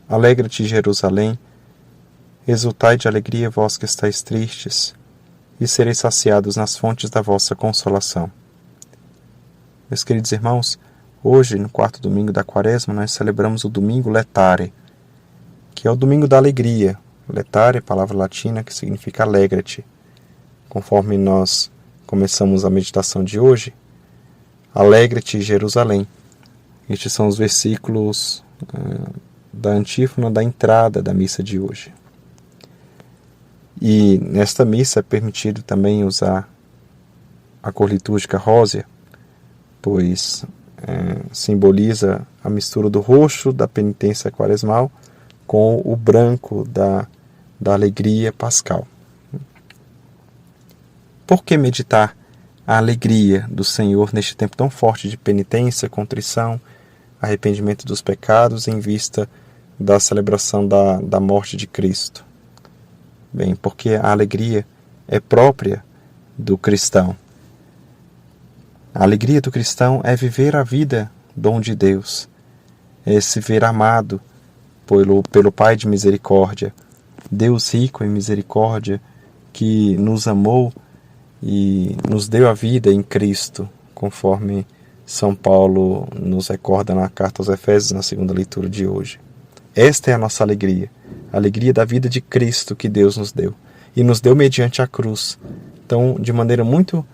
Alegra-te, Jerusalém, exultai de alegria, vós que estáis tristes, e sereis saciados nas fontes da vossa consolação. Meus queridos irmãos, hoje, no quarto domingo da Quaresma, nós celebramos o Domingo Letare, que é o domingo da alegria. Letare, palavra latina que significa alegra-te. Conforme nós começamos a meditação de hoje, alegra-te, Jerusalém. Estes são os versículos da antífona da entrada da missa de hoje. E nesta missa é permitido também usar a cor litúrgica rósea, pois simboliza a mistura do roxo da penitência quaresmal com o branco da alegria pascal. Por que meditar a alegria do Senhor neste tempo tão forte de penitência, contrição, arrependimento dos pecados em vista da celebração da morte de Cristo? Bem, porque a alegria é própria do cristão. A alegria do cristão é viver a vida, dom de Deus, é se ver amado pelo Pai de misericórdia, Deus rico em misericórdia, que nos amou e nos deu a vida em Cristo, conforme São Paulo nos recorda na carta aos Efésios, na segunda leitura de hoje. Esta é a nossa alegria, a alegria da vida de Cristo que Deus nos deu, e nos deu mediante a cruz. Então, de maneira muito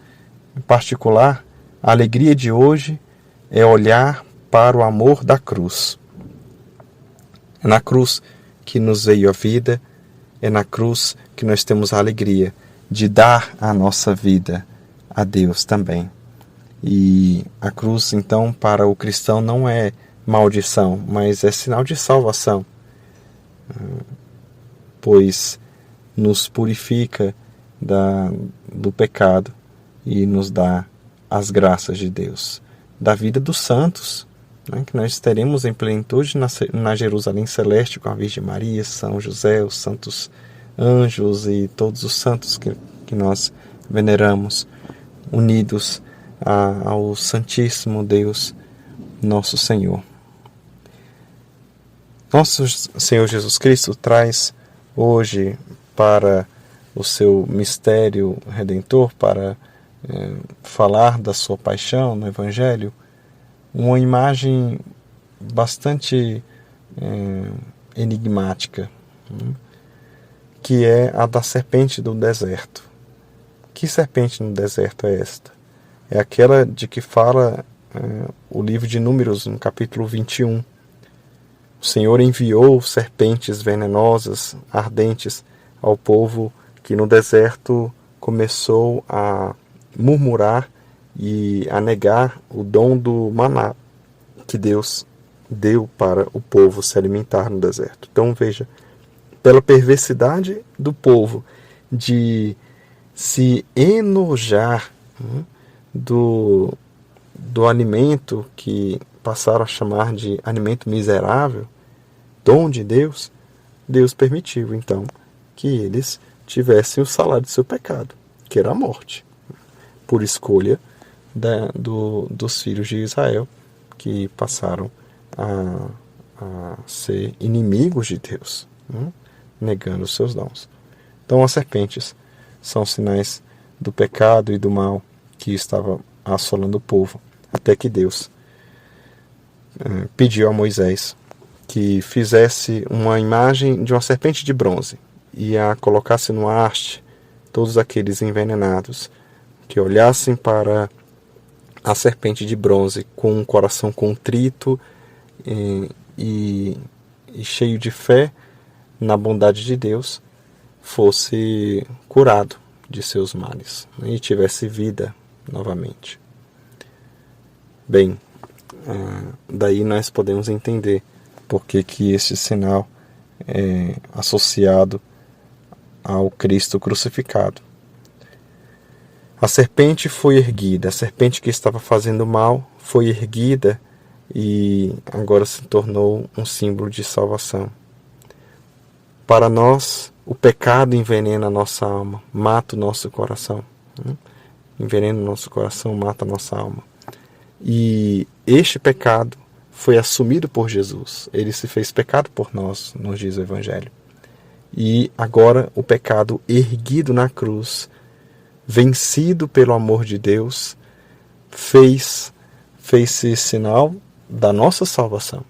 particular, a alegria de hoje é olhar para o amor da cruz. É na cruz que nos veio a vida, é na cruz que nós temos a alegria de dar a nossa vida a Deus também. E a cruz, então, para o cristão não é maldição, mas é sinal de salvação, pois nos purifica do pecado e nos dá as graças de Deus, da vida dos santos, que nós teremos em plenitude na Jerusalém Celeste com a Virgem Maria, São José, os santos anjos e todos os santos que nós veneramos, unidos ao Santíssimo Deus, nosso Senhor. Nosso Senhor Jesus Cristo traz hoje para o seu mistério redentor, para falar da sua paixão no Evangelho, uma imagem bastante enigmática, que é a da serpente do deserto. Que serpente no deserto é esta? É aquela de que fala o livro de Números, no capítulo 21. O Senhor enviou serpentes venenosas, ardentes, ao povo que no deserto começou a murmurar e a negar o dom do maná que Deus deu para o povo se alimentar no deserto. Então veja, pela perversidade do povo de se enojar do alimento que passaram a chamar de alimento miserável, dom de Deus, Deus permitiu então que eles tivessem o salário do seu pecado, que era a morte, por escolha dos filhos de Israel, que passaram a ser inimigos de Deus, negando os seus dons. Então as serpentes são sinais do pecado e do mal que estava assolando o povo, até que Deus pediu a Moisés que fizesse uma imagem de uma serpente de bronze e a colocasse no haste todos aqueles envenenados, que olhassem para a serpente de bronze com um coração contrito e cheio de fé na bondade de Deus, fosse curado de seus males, e tivesse vida novamente. Bem, daí nós podemos entender por que esse sinal é associado ao Cristo crucificado. A serpente foi erguida, a serpente que estava fazendo mal foi erguida e agora se tornou um símbolo de salvação. Para nós, o pecado envenena a nossa alma, mata o nosso coração. Envenena o nosso coração, mata a nossa alma. E este pecado foi assumido por Jesus. Ele se fez pecado por nós, nos diz o Evangelho. E agora o pecado erguido na cruz, vencido pelo amor de Deus, fez-se sinal da nossa salvação.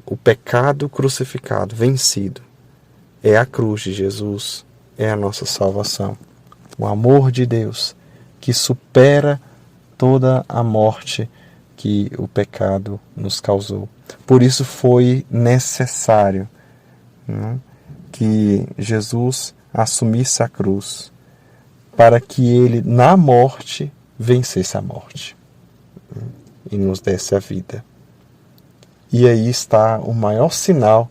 O pecado crucificado, vencido, é a cruz de Jesus, é a nossa salvação. O amor de Deus que supera toda a morte que o pecado nos causou. Por isso foi necessário, que Jesus assumisse a cruz, para que ele, na morte, vencesse a morte e nos desse a vida. E aí está o maior sinal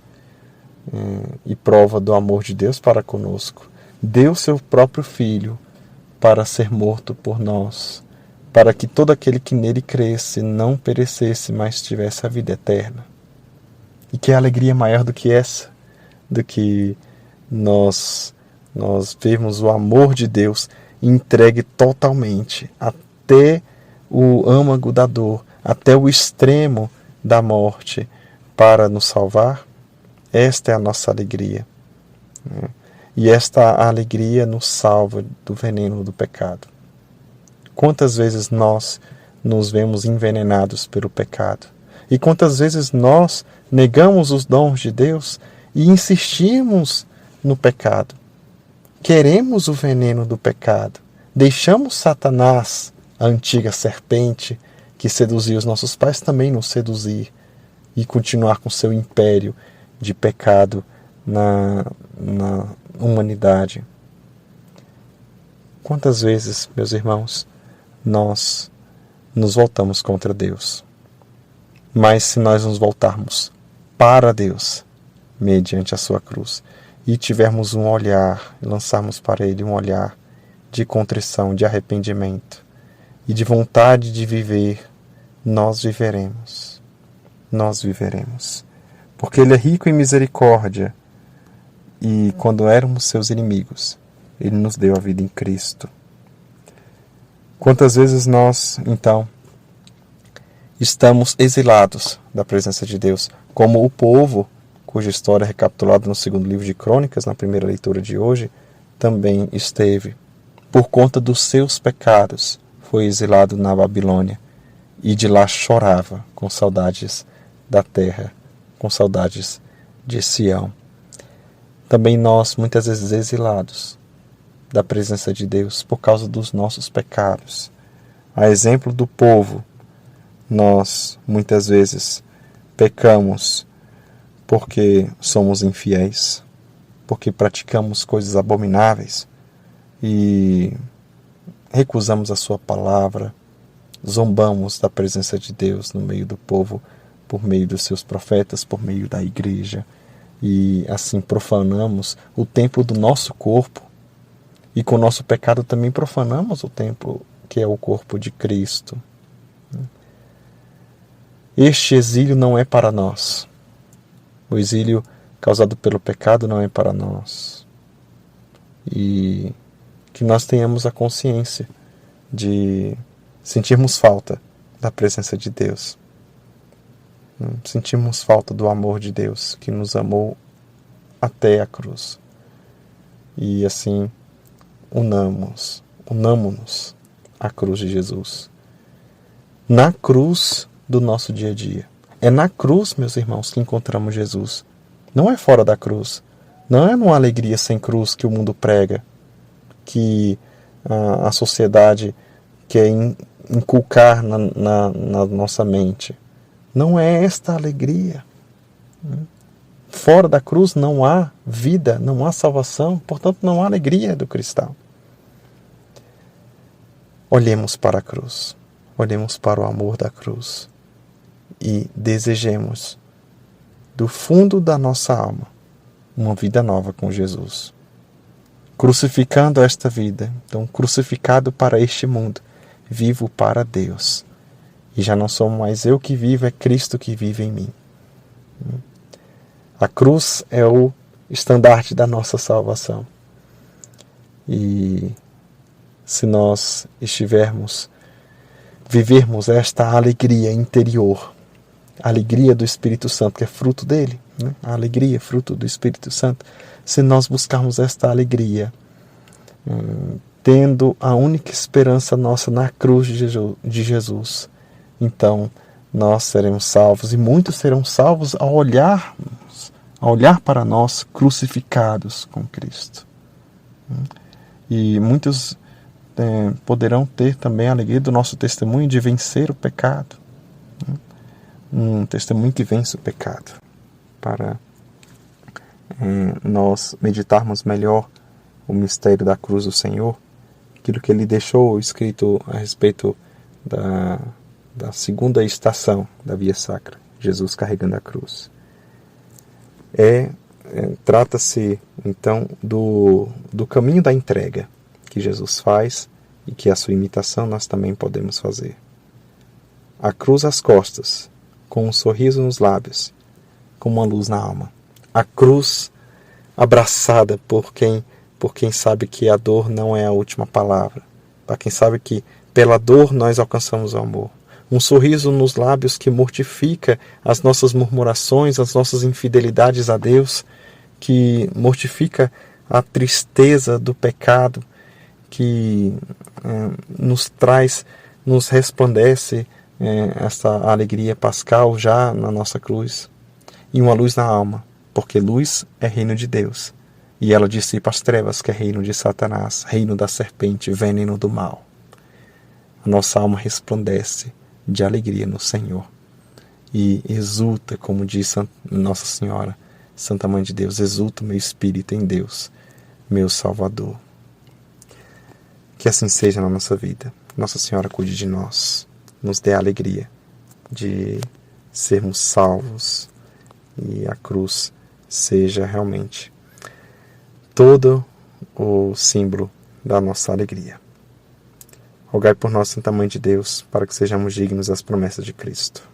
e prova do amor de Deus para conosco. Deu seu próprio Filho para ser morto por nós, para que todo aquele que nele cresce não perecesse, mas tivesse a vida eterna. E que alegria maior do que essa, do que nós vemos o amor de Deus entregue totalmente, até o âmago da dor, até o extremo da morte, para nos salvar. Esta é a nossa alegria. E esta alegria nos salva do veneno do pecado. Quantas vezes nós nos vemos envenenados pelo pecado? E quantas vezes nós negamos os dons de Deus e insistimos no pecado? Queremos o veneno do pecado. Deixamos Satanás, a antiga serpente que seduzia os nossos pais, também nos seduzir e continuar com seu império de pecado na humanidade. Quantas vezes, meus irmãos, nós nos voltamos contra Deus? Mas se nós nos voltarmos para Deus, mediante a sua cruz, e tivermos um olhar, lançarmos para Ele um olhar de contrição, de arrependimento e de vontade de viver, nós viveremos. Nós viveremos. Porque Ele é rico em misericórdia, e quando éramos seus inimigos, Ele nos deu a vida em Cristo. Quantas vezes nós, então, estamos exilados da presença de Deus, como o povo, cuja história é recapitulada no segundo livro de Crônicas, na primeira leitura de hoje, também esteve. Por conta dos seus pecados, foi exilado na Babilônia, e de lá chorava com saudades da terra, com saudades de Sião. Também nós, muitas vezes exilados da presença de Deus por causa dos nossos pecados. A exemplo do povo, nós muitas vezes pecamos porque somos infiéis, porque praticamos coisas abomináveis e recusamos a sua palavra, zombamos da presença de Deus no meio do povo, por meio dos seus profetas, por meio da igreja, e assim profanamos o templo do nosso corpo, e com o nosso pecado também profanamos o templo que é o corpo de Cristo. Este exílio não é para nós. O exílio causado pelo pecado não é para nós. E que nós tenhamos a consciência de sentirmos falta da presença de Deus. Sentimos falta do amor de Deus, que nos amou até a cruz. E assim, unamo-nos à cruz de Jesus. Na cruz do nosso dia a dia. É na cruz, meus irmãos, que encontramos Jesus. Não é fora da cruz. Não é numa alegria sem cruz que o mundo prega, que a sociedade quer inculcar na nossa mente. Não é esta alegria. Fora da cruz não há vida, não há salvação, portanto não há alegria do cristão. Olhemos para a cruz, olhemos para o amor da cruz e desejemos do fundo da nossa alma uma vida nova com Jesus. Crucificando esta vida, então crucificado para este mundo, vivo para Deus. E já não sou mais eu que vivo, é Cristo que vive em mim. A cruz é o estandarte da nossa salvação. E se nós estivermos vivermos esta alegria interior, a alegria do Espírito Santo, que é fruto dele, né? A alegria, fruto do Espírito Santo. Se nós buscarmos esta alegria, tendo a única esperança nossa na cruz de Jesus, então nós seremos salvos, e muitos serão salvos ao olhar para nós crucificados com Cristo. E muitos poderão ter também a alegria do nosso testemunho de vencer o pecado. Um testemunho que vence o pecado, para nós meditarmos melhor o mistério da cruz do Senhor, aquilo que ele deixou escrito a respeito da segunda estação da Via Sacra, Jesus carregando a cruz. Trata-se então do caminho da entrega que Jesus faz e que a sua imitação nós também podemos fazer. A cruz às costas, com um sorriso nos lábios, com uma luz na alma. A cruz abraçada por quem sabe que a dor não é a última palavra, para quem sabe que pela dor nós alcançamos o amor. Um sorriso nos lábios que mortifica as nossas murmurações, as nossas infidelidades a Deus, que mortifica a tristeza do pecado, que nos resplandece essa alegria pascal já na nossa cruz, e uma luz na alma, porque luz é reino de Deus, e ela dissipa as trevas, que é reino de Satanás, reino da serpente, veneno do mal. A nossa alma resplandece de alegria no Senhor e exulta, como diz Nossa Senhora, Santa Mãe de Deus: exulta o meu espírito em Deus, meu Salvador. Que assim seja na nossa vida. Nossa Senhora cuide de nós, nos dê a alegria de sermos salvos, e a cruz seja realmente todo o símbolo da nossa alegria. Rogai por nós, Santa Mãe de Deus, para que sejamos dignos das promessas de Cristo.